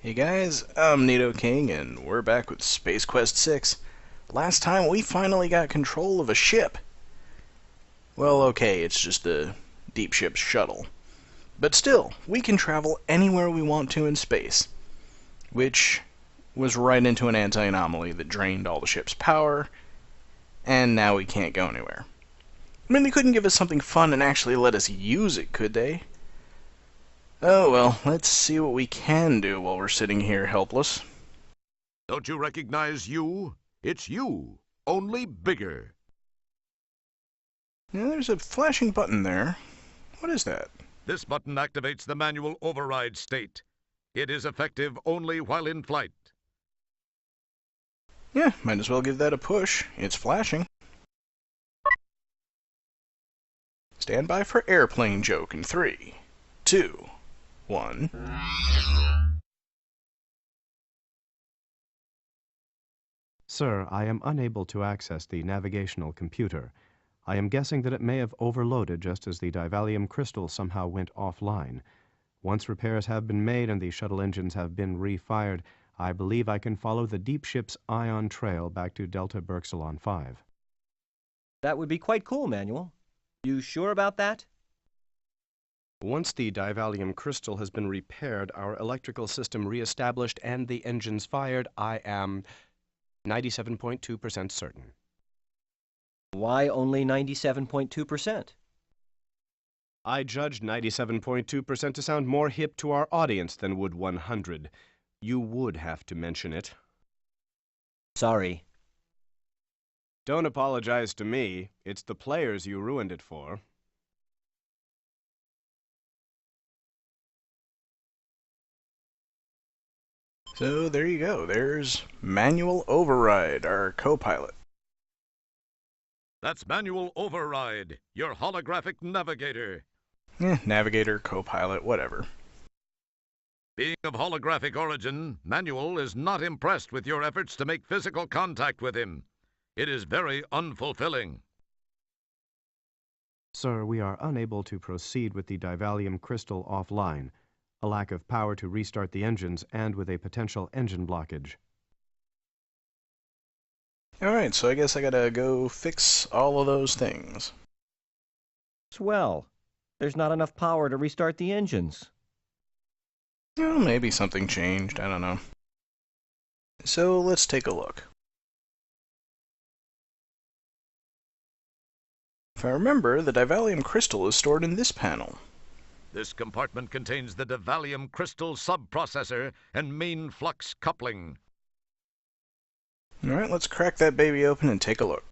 Hey guys, I'm Nito King, and we're back with Space Quest 6. Last time we finally got control of a ship. Well, okay, it's just the Deepship shuttle. But still, we can travel anywhere we want to in space. Which was right into an anti-anomaly that drained all the ship's power, and now we can't go anywhere. I mean, they couldn't give us something fun and actually let us use it, could they? Oh well, let's see what we can do while we're sitting here helpless. Don't you recognize you? It's you, only bigger. Now, there's a flashing button there. What is that? This button activates the manual override state. It is effective only while in flight. Yeah, might as well give that a push. It's flashing. Stand by for airplane joke in 3, 2, 1. Sir, I am unable to access the navigational computer. I am guessing that it may have overloaded just as the divalium crystal somehow went offline. Once repairs have been made and the shuttle engines have been refired, I believe I can follow the Deepship's ion trail back to Delta Burksilon V. That would be quite cool, Manuel. You sure about that? Once the divalium crystal has been repaired, our electrical system reestablished, and the engines fired, I am 97.2% certain. Why only 97.2%? I judge 97.2% to sound more hip to our audience than would 100. You would have to mention it. Sorry. Don't apologize to me. It's the players you ruined it for. So there you go. There's Manual Override, our co-pilot. That's manual override, your holographic navigator. Navigator, co-pilot, whatever. Being of holographic origin, Manuel is not impressed with your efforts to make physical contact with him. It is very unfulfilling. Sir, we are unable to proceed with the divalium crystal offline. A lack of power to restart the engines, and with a potential engine blockage. Alright, so I guess I gotta go fix all of those things. Swell. There's not enough power to restart the engines. Well, maybe something changed, I don't know. So let's take a look. If I remember, the divalium crystal is stored in this panel. This compartment contains the divalium crystal subprocessor and main flux coupling. Alright, let's crack that baby open and take a look.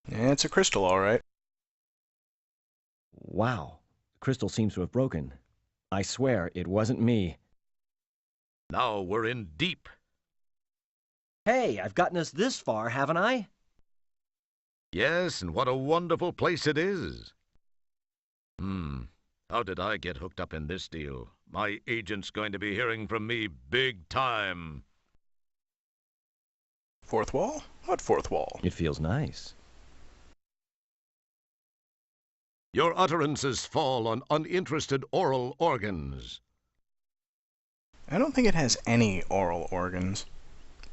Yeah, it's a crystal, alright. Wow. The crystal seems to have broken. I swear it wasn't me. Now we're in deep. Hey, I've gotten us this far, haven't I? Yes, and what a wonderful place it is. How did I get hooked up in this deal? My agent's going to be hearing from me big time. Fourth wall? What fourth wall? It feels nice. Your utterances fall on uninterested oral organs. I don't think it has any oral organs.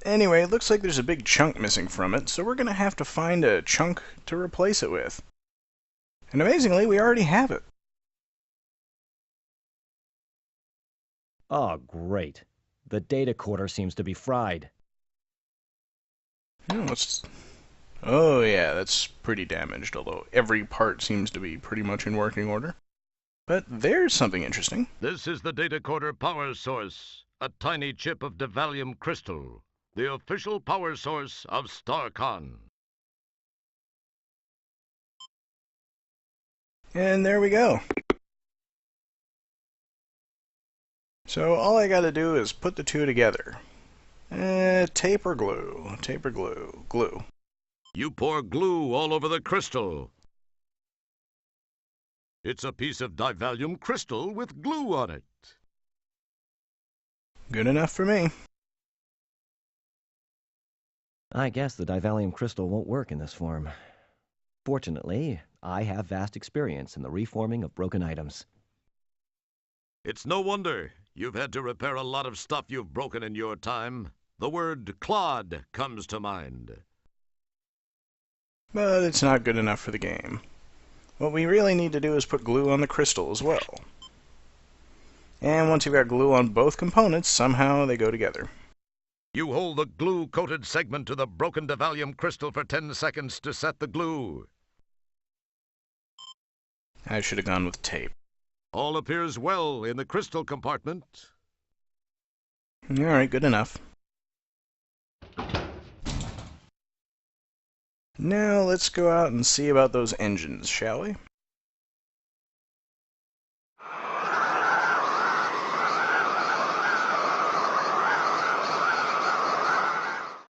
Anyway, it looks like there's a big chunk missing from it, so we're gonna have to find a chunk to replace it with. And amazingly, we already have it. Oh, great. The data quarter seems to be fried. Oh yeah, that's pretty damaged, although every part seems to be pretty much in working order. But there's something interesting. This is the data quarter power source, a tiny chip of divalium crystal, the official power source of StarCon. And there we go. So all I gotta do is put the two together. Tape or glue? Tape or glue? Glue. You pour glue all over the crystal. It's a piece of divalium crystal with glue on it. Good enough for me. I guess the divalium crystal won't work in this form. Fortunately, I have vast experience in the reforming of broken items. It's no wonder you've had to repair a lot of stuff you've broken in your time. The word clod comes to mind. But it's not good enough for the game. What we really need to do is put glue on the crystal as well. And once you've got glue on both components, somehow they go together. You hold the glue-coated segment to the broken Devallium crystal for 10 seconds to set the glue. I should have gone with tape. All appears well in the crystal compartment. Alright, good enough. Now let's go out and see about those engines, shall we?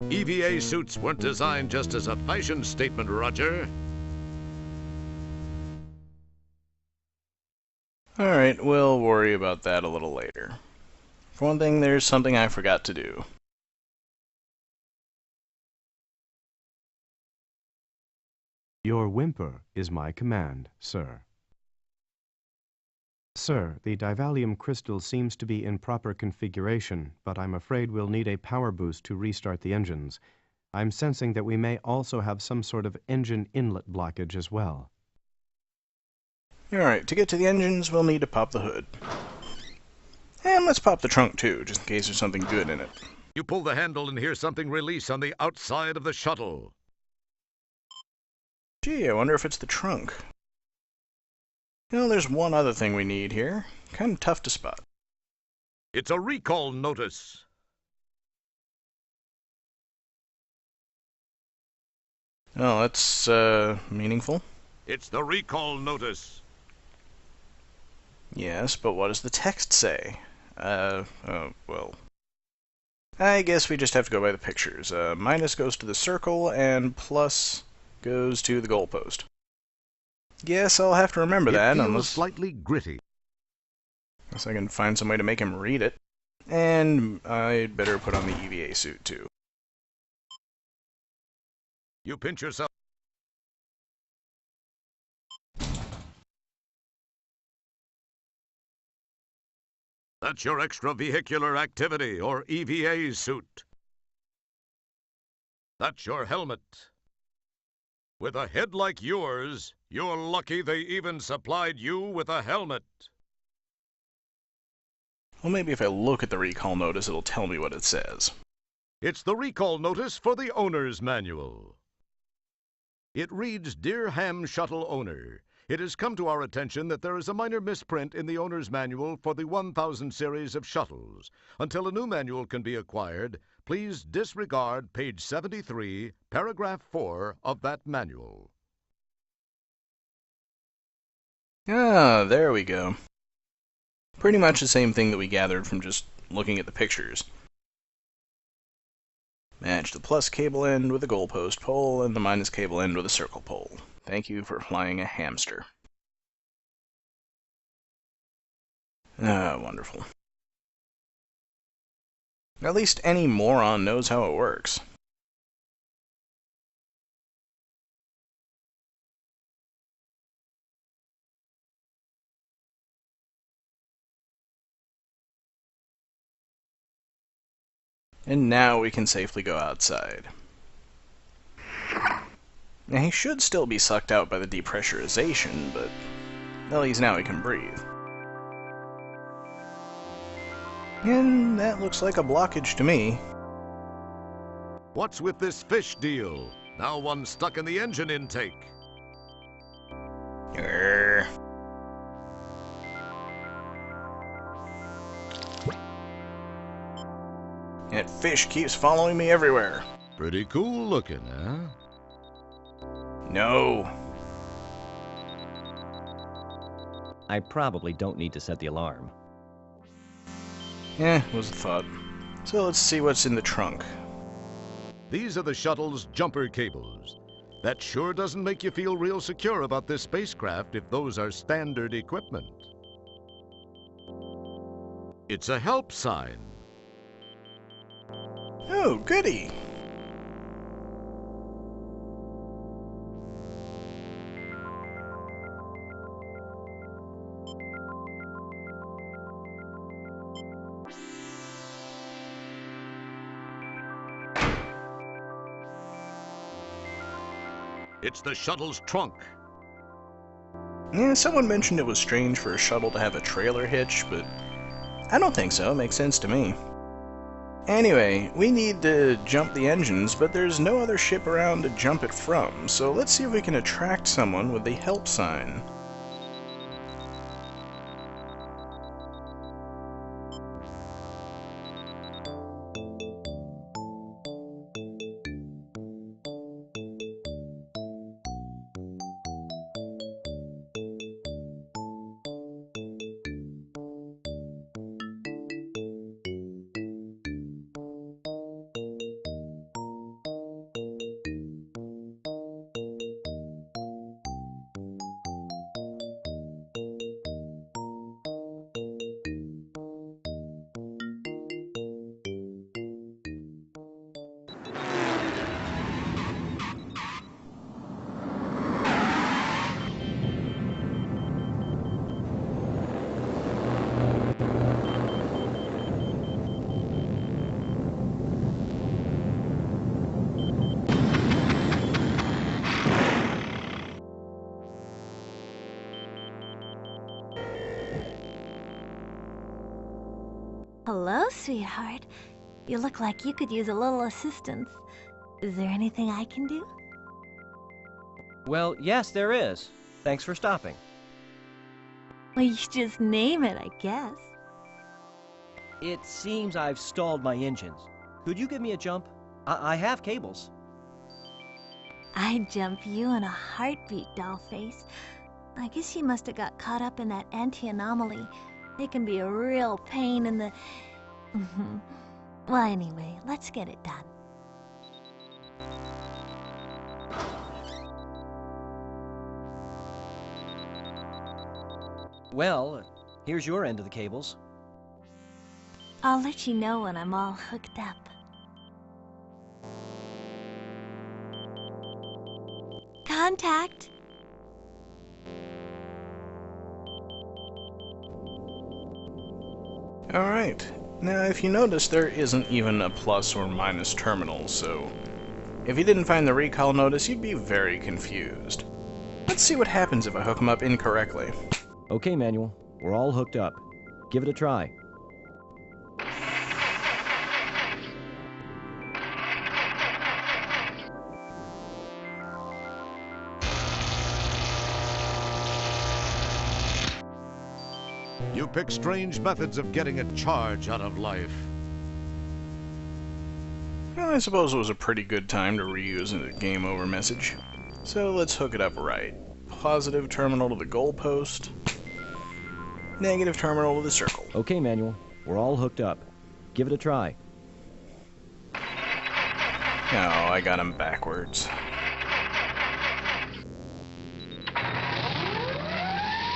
EVA suits weren't designed just as a fashion statement, Roger. Alright, we'll worry about that a little later. For one thing, there's something I forgot to do. Your whimper is my command, sir. Sir, the Divallium crystal seems to be in proper configuration, but I'm afraid we'll need a power boost to restart the engines. I'm sensing that we may also have some sort of engine inlet blockage as well. Alright, to get to the engines, we'll need to pop the hood. And let's pop the trunk too, just in case there's something good in it. You pull the handle and hear something release on the outside of the shuttle. Gee, I wonder if it's the trunk. You know, there's one other thing we need here. Kind of tough to spot. It's a recall notice. Oh, that's, meaningful. It's the recall notice. Yes, but what does the text say? Well... I guess we just have to go by the pictures. Minus goes to the circle, and plus goes to the goalpost. Guess I'll have to remember that, unless... slightly gritty. Unless I can find some way to make him read it. And I'd better put on the EVA suit, too. You pinch yourself. That's your extravehicular activity, or EVA suit. That's your helmet. With a head like yours, you're lucky they even supplied you with a helmet. Well, maybe if I look at the recall notice, it'll tell me what it says. It's the recall notice for the owner's manual. It reads, "Dear Ham Shuttle Owner, it has come to our attention that there is a minor misprint in the owner's manual for the 1000 series of shuttles. Until a new manual can be acquired, please disregard page 73, paragraph 4 of that manual." Ah, there we go. Pretty much the same thing that we gathered from just looking at the pictures. Match the plus cable end with a goalpost pole and the minus cable end with a circle pole. Thank you for flying a hamster. Ah, wonderful. At least any moron knows how it works. And now we can safely go outside. Now he should still be sucked out by the depressurization, but at least now he can breathe. And that looks like a blockage to me. What's with this fish deal? Now one stuck in the engine intake. Grr. That fish keeps following me everywhere. Pretty cool looking, huh? No. I probably don't need to set the alarm. Was a thought. So let's see what's in the trunk. These are the shuttle's jumper cables. That sure doesn't make you feel real secure about this spacecraft if those are standard equipment. It's a help sign. Oh, goody. It's the shuttle's trunk. Yeah, someone mentioned it was strange for a shuttle to have a trailer hitch, but I don't think so. It makes sense to me. Anyway, we need to jump the engines, but there's no other ship around to jump it from, so let's see if we can attract someone with the help sign. Hello, sweetheart. You look like you could use a little assistance. Is there anything I can do? Well, yes, there is. Thanks for stopping. Well, you just name it, I guess. It seems I've stalled my engines. Could you give me a jump? I have cables. I'd jump you in a heartbeat, dollface. I guess you must have got caught up in that anti-anomaly. It can be a real pain in the... Well, anyway, let's get it done. Well, here's your end of the cables. I'll let you know when I'm all hooked up. Contact! Alright, now if you notice there isn't even a plus or minus terminal, so if you didn't find the recall notice, you'd be very confused. Let's see what happens if I hook them up incorrectly. Okay, Manual. We're all hooked up. Give it a try. You pick strange methods of getting a charge out of life. Well, I suppose it was a pretty good time to reuse a game over message. So let's hook it up right. Positive terminal to the goalpost. Negative terminal to the circle. Okay, Manual. We're all hooked up. Give it a try. Oh, I got him backwards.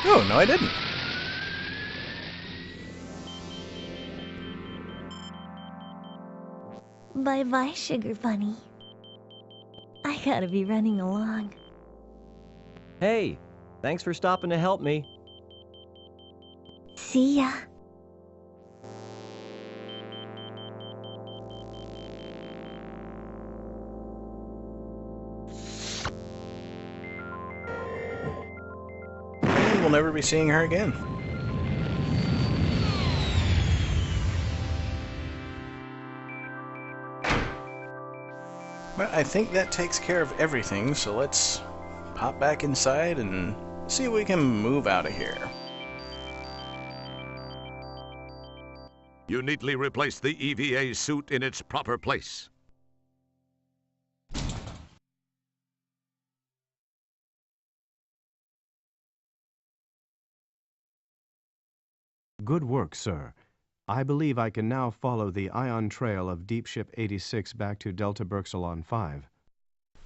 Oh, no I didn't. Bye-bye, Sugar Bunny. I gotta be running along. Hey, thanks for stopping to help me. See ya. And we'll never be seeing her again. But I think that takes care of everything, so let's pop back inside and see if we can move out of here. You neatly replace the EVA suit in its proper place. Good work, sir. I believe I can now follow the ion trail of Deepship 86 back to Delta Burksilon V.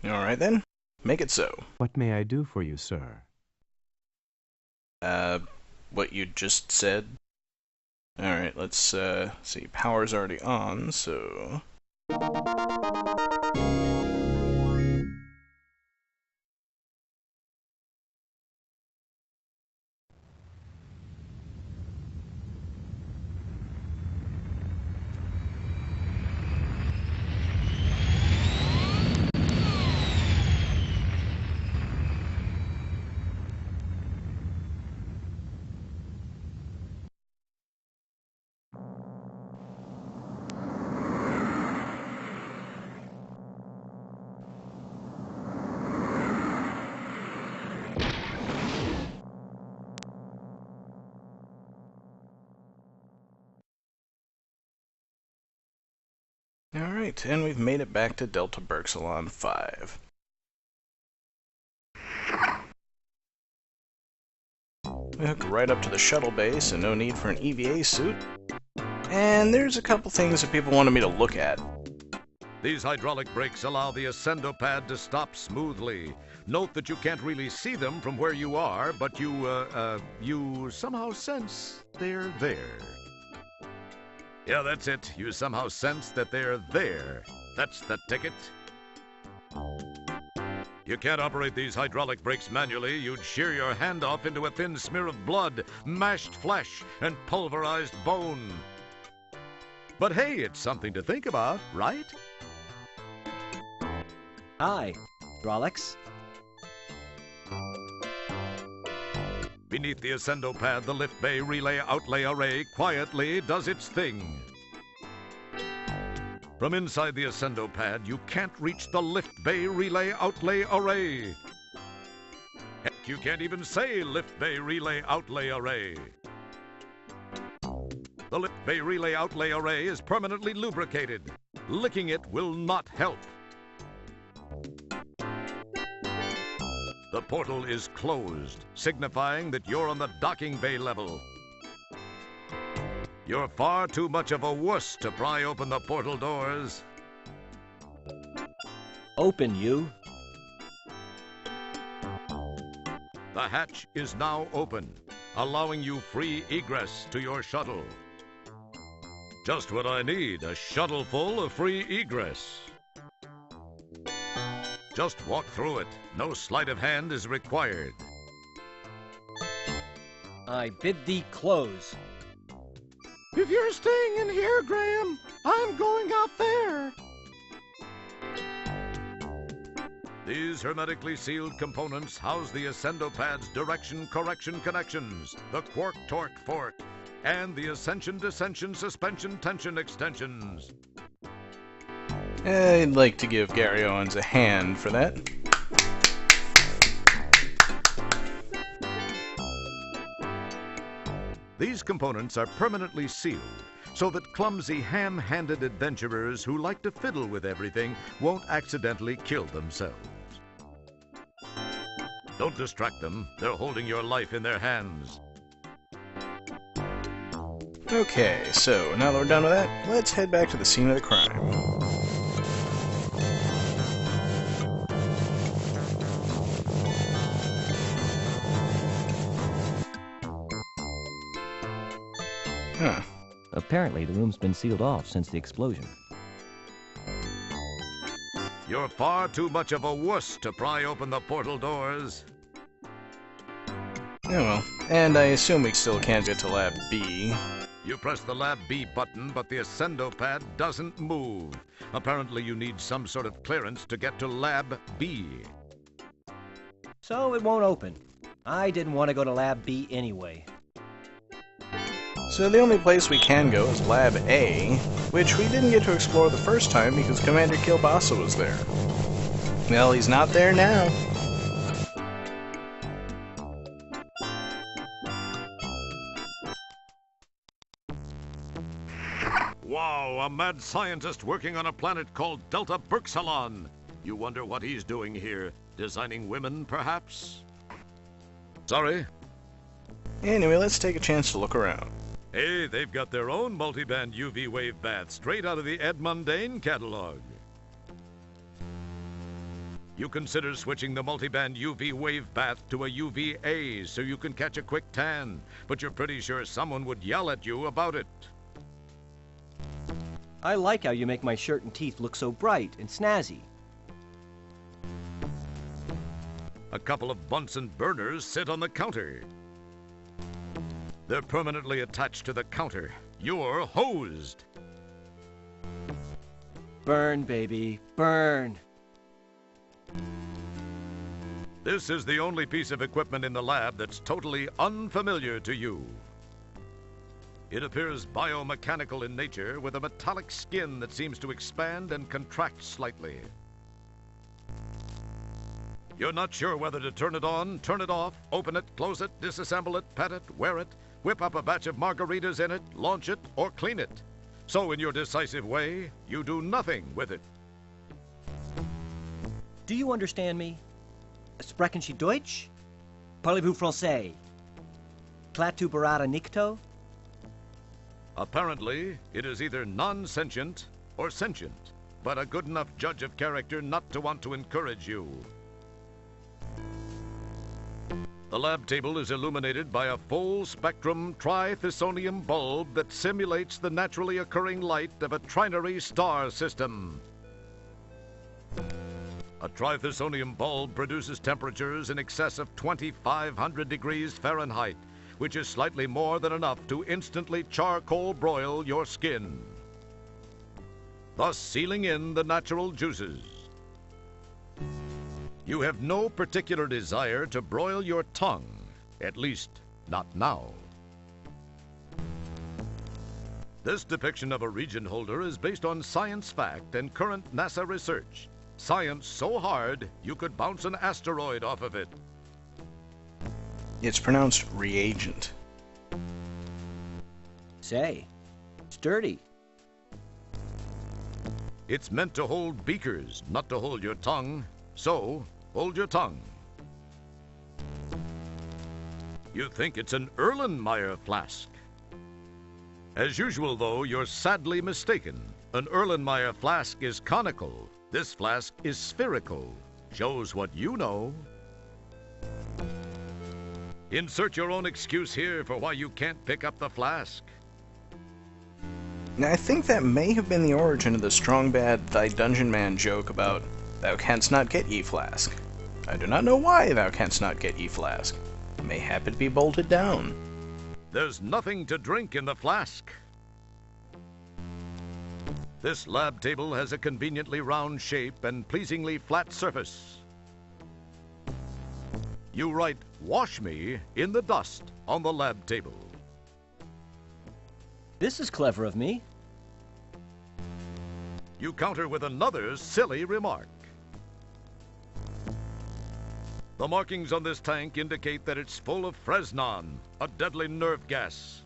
Alright then, make it so. What may I do for you, sir? What you just said? Alright, let's see. Power's already on, so... Alright, and we've made it back to Delta Burksilon V. We hook right up to the shuttle base, and no need for an EVA suit. And there's a couple things that people wanted me to look at. These hydraulic brakes allow the ascendo pad to stop smoothly. Note that you can't really see them from where you are, but you somehow sense they're there. Yeah, that's it. You somehow sense that they're there. That's the ticket. You can't operate these hydraulic brakes manually. You'd shear your hand off into a thin smear of blood, mashed flesh, and pulverized bone. But hey, it's something to think about, right? Hi, hydraulics. Beneath the ascendo pad, the lift bay relay outlay array quietly does its thing. From inside the ascendo pad, you can't reach the lift bay relay outlay array. Heck, you can't even say lift bay relay outlay array. The lift bay relay outlay array is permanently lubricated. Licking it will not help. The portal is closed, signifying that you're on the docking bay level. You're far too much of a wuss to pry open the portal doors. Open, you. The hatch is now open, allowing you free egress to your shuttle. Just what I need, a shuttle full of free egress. Just walk through it. No sleight of hand is required. I bid thee close. If you're staying in here, Graham, I'm going out there. These hermetically sealed components house the ascendo pad's direction correction connections, the quark torque fork, and the ascension descension suspension tension extensions. I'd like to give Gary Owens a hand for that. These components are permanently sealed so that clumsy, ham-handed adventurers who like to fiddle with everything won't accidentally kill themselves. Don't distract them. They're holding your life in their hands. Okay, so now that we're done with that, let's head back to the scene of the crime. Huh. Apparently, the room's been sealed off since the explosion. You're far too much of a wuss to pry open the portal doors. Oh well. And I assume we still can't get to Lab B. You press the Lab B button, but the ascendo pad doesn't move. Apparently you need some sort of clearance to get to Lab B. So it won't open. I didn't want to go to Lab B anyway. So the only place we can go is Lab A, which we didn't get to explore the first time because Commander Kielbasa was there. Well, he's not there now. Wow, a mad scientist working on a planet called Delta Burksilon. You wonder what he's doing here? Designing women, perhaps? Sorry? Anyway, let's take a chance to look around. Hey, they've got their own multiband UV wave bath straight out of the Ed Mundane catalog. You consider switching the multiband UV wave bath to a UVA so you can catch a quick tan, but you're pretty sure someone would yell at you about it. I like how you make my shirt and teeth look so bright and snazzy. A couple of Bunsen burners sit on the counter. They're permanently attached to the counter. You're hosed. Burn, baby, burn. This is the only piece of equipment in the lab that's totally unfamiliar to you. It appears biomechanical in nature with a metallic skin that seems to expand and contract slightly. You're not sure whether to turn it on, turn it off, open it, close it, disassemble it, pet it, wear it, whip up a batch of margaritas in it, launch it, or clean it. So in your decisive way, you do nothing with it. Do you understand me? Sprechen Sie Deutsch? Parlez-vous français? Klatu barada nikto? Apparently, it is either non-sentient or sentient, but a good enough judge of character not to want to encourage you. The lab table is illuminated by a full-spectrum trithisonium bulb that simulates the naturally occurring light of a trinary star system. A trithisonium bulb produces temperatures in excess of 2,500 degrees Fahrenheit, which is slightly more than enough to instantly charcoal broil your skin, thus sealing in the natural juices. You have no particular desire to broil your tongue, at least not now. This depiction of a region holder is based on science fact and current NASA research. Science so hard, you could bounce an asteroid off of it. It's pronounced reagent. Say, it's dirty. It's meant to hold beakers, not to hold your tongue. So, hold your tongue. You think it's an Erlenmeyer flask. As usual, though, you're sadly mistaken. An Erlenmeyer flask is conical. This flask is spherical. Shows what you know. Insert your own excuse here for why you can't pick up the flask. Now, I think that may have been the origin of the strong bad thy dungeon man joke about thou canst not get ye flask. I do not know why thou canst not get ye flask. Mayhap it be bolted down. There's nothing to drink in the flask. This lab table has a conveniently round shape and pleasingly flat surface. You write, "Wash me," in the dust on the lab table. This is clever of me. You counter with another silly remark. The markings on this tank indicate that it's full of Fresnon, a deadly nerve gas.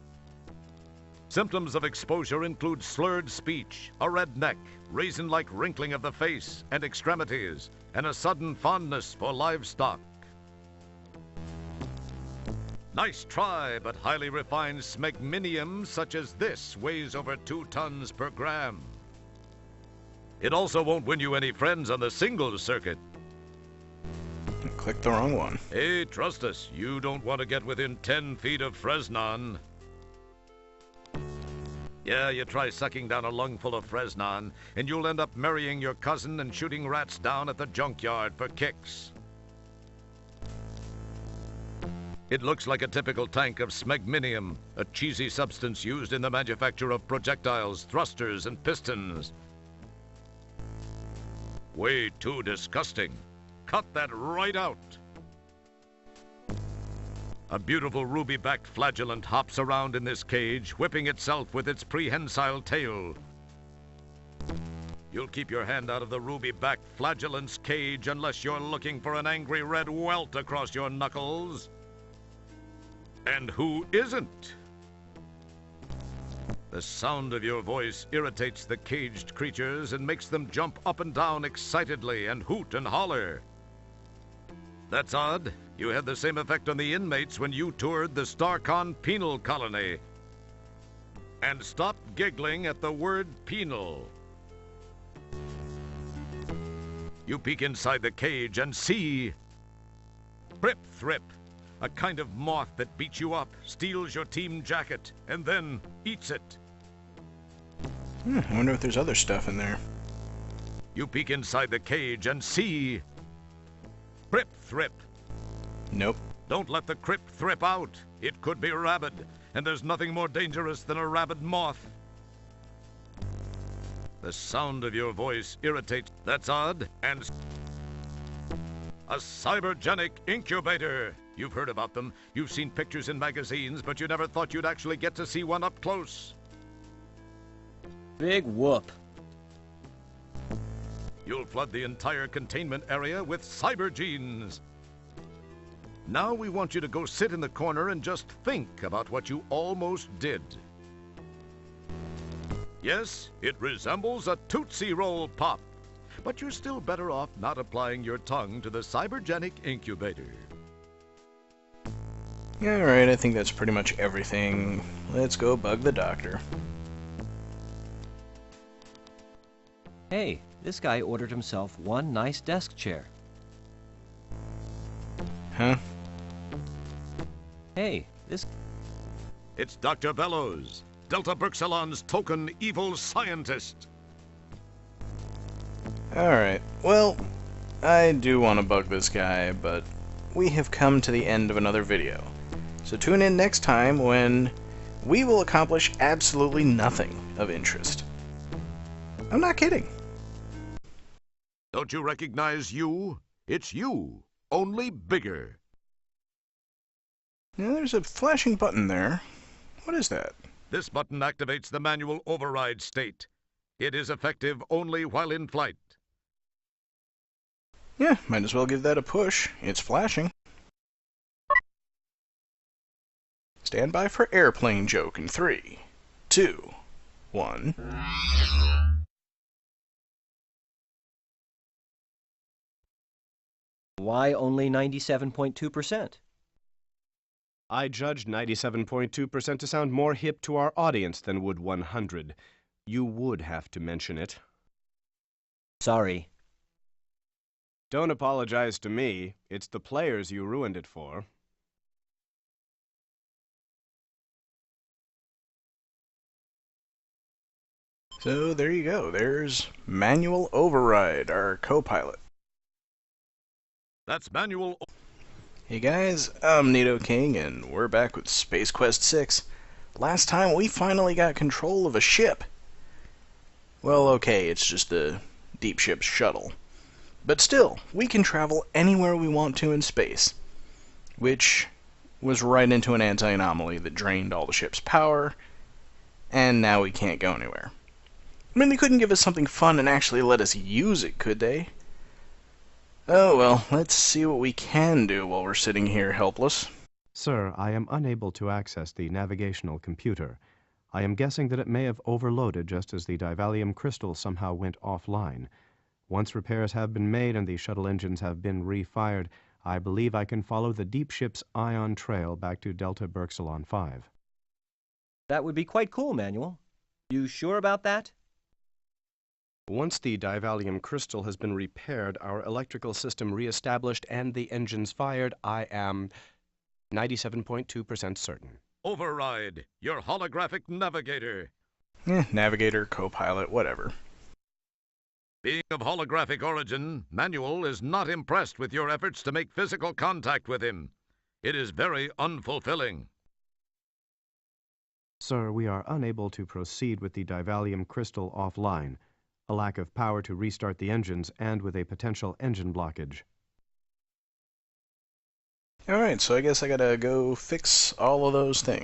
Symptoms of exposure include slurred speech, a red neck, raisin-like wrinkling of the face and extremities, and a sudden fondness for livestock. Nice try, but highly refined smegminium such as this weighs over 2 tons per gram. It also won't win you any friends on the singles circuit. Click the wrong one. Hey, trust us, you don't want to get within 10 feet of Fresnon. Yeah, you try sucking down a lungful of Fresnon, and you'll end up marrying your cousin and shooting rats down at the junkyard for kicks. It looks like a typical tank of smegminium, a cheesy substance used in the manufacture of projectiles, thrusters, and pistons. Way too disgusting. Cut that right out. A beautiful ruby-backed flagellant hops around in this cage, whipping itself with its prehensile tail. You'll keep your hand out of the ruby-backed flagellant's cage unless you're looking for an angry red welt across your knuckles. And who isn't? The sound of your voice irritates the caged creatures and makes them jump up and down excitedly and hoot and holler. That's odd. You had the same effect on the inmates when you toured the Starcon penal colony. And stopped giggling at the word penal. You peek inside the cage and see Prip Thrip, a kind of moth that beats you up, steals your team jacket, and then eats it. I wonder if there's other stuff in there. You peek inside the cage and see Prip Thrip. Nope. Don't let the Crip Thrip out. It could be rabid, and there's nothing more dangerous than a rabid moth. The sound of your voice irritates. That's odd. And a cybergenic incubator. You've heard about them. You've seen pictures in magazines, but you never thought you'd actually get to see one up close. Big whoop. You'll flood the entire containment area with cyber genes. Now we want you to go sit in the corner and just think about what you almost did. Yes, it resembles a Tootsie Roll Pop. But you're still better off not applying your tongue to the cybergenic incubator. Alright, I think that's pretty much everything. Let's go bug the doctor. Hey, this guy ordered himself one nice desk chair. Huh? Hey, this... It's Dr. Bellows, Delta Burksilon's token evil scientist. Alright, well, I do want to bug this guy, but we have come to the end of another video. So tune in next time when we will accomplish absolutely nothing of interest. I'm not kidding. Don't you recognize you? It's you, only bigger. Now there's a flashing button there. What is that? This button activates the manual override state. It is effective only while in flight. Yeah, might as well give that a push. It's flashing. Stand by for airplane joke in 3, 2, 1. Why only 97.2%? I judged 97.2% to sound more hip to our audience than would 100. You would have to mention it. Sorry. Don't apologize to me. It's the players you ruined it for. So there you go. There's Manual Override, our co-pilot. That's manual. Hey guys, I'm Nito King, and we're back with Space Quest 6. Last time we finally got control of a ship. Well, okay, it's just the Deepship's shuttle. But still, we can travel anywhere we want to in space. Which was right into an anti-anomaly that drained all the ship's power, and now we can't go anywhere. I mean, they couldn't give us something fun and actually let us use it, could they? Oh well, let's see what we can do while we're sitting here helpless. Sir, I am unable to access the navigational computer. I am guessing that it may have overloaded just as the divalium crystal somehow went offline. Once repairs have been made and the shuttle engines have been refired, I believe I can follow the Deepship's ion trail back to Delta Burksilon V. That would be quite cool, Manuel. You sure about that? Once the divalium crystal has been repaired, our electrical system reestablished, and the engines fired, I am 97.2% certain. Override, your holographic navigator. Navigator, co-pilot, whatever. Being of holographic origin, Manuel is not impressed with your efforts to make physical contact with him. It is very unfulfilling. Sir, we are unable to proceed with the divalium crystal offline. A lack of power to restart the engines, and with a potential engine blockage. Alright, so I guess I gotta go fix all of those things.